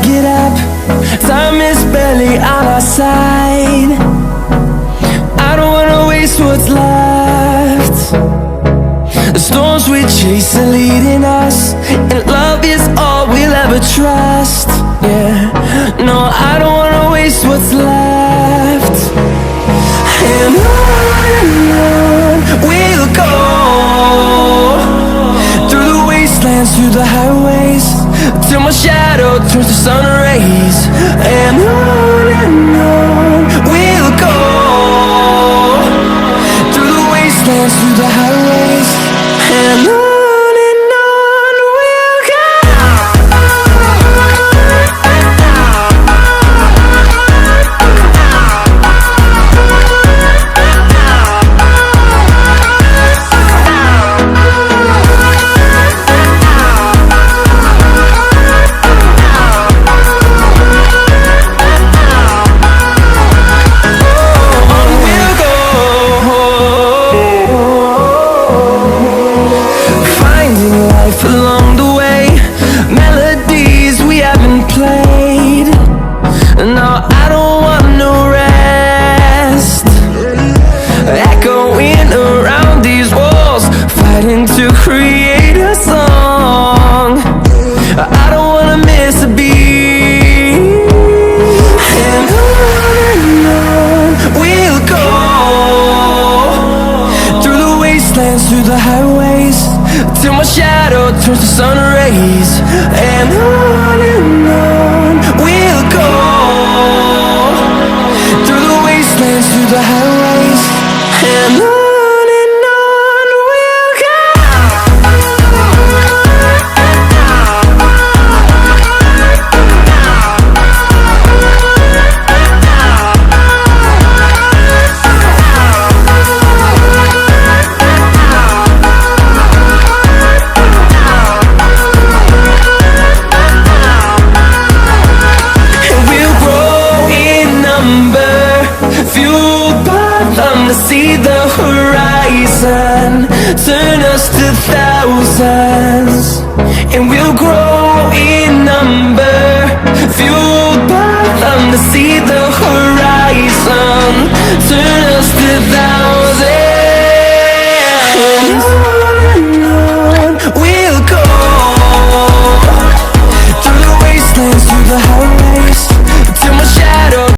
get up. Time is barely on our side. I don't wanna waste what's left. The storms we chase are leading us, and love is all we'll ever trust. Yeah, no, I don't wanna waste what's left. And on we'll go, through the wastelands, through the highways, till my shadow turns to sun rays. And on we'll go, through the wastelands, through the highways, and on we'll go. Along the way, melodies we haven't played. No, I don't want no rest. Echoing around these walls, fighting to create a song. I don't wanna miss a beat. And on we'll go, through the wastelands, through the highways, till my shadow turns to sun rays. And on we'll go, through the wastelands, through the highways, and on we'll go. Fueled by them to see the horizon, turn us to thousands.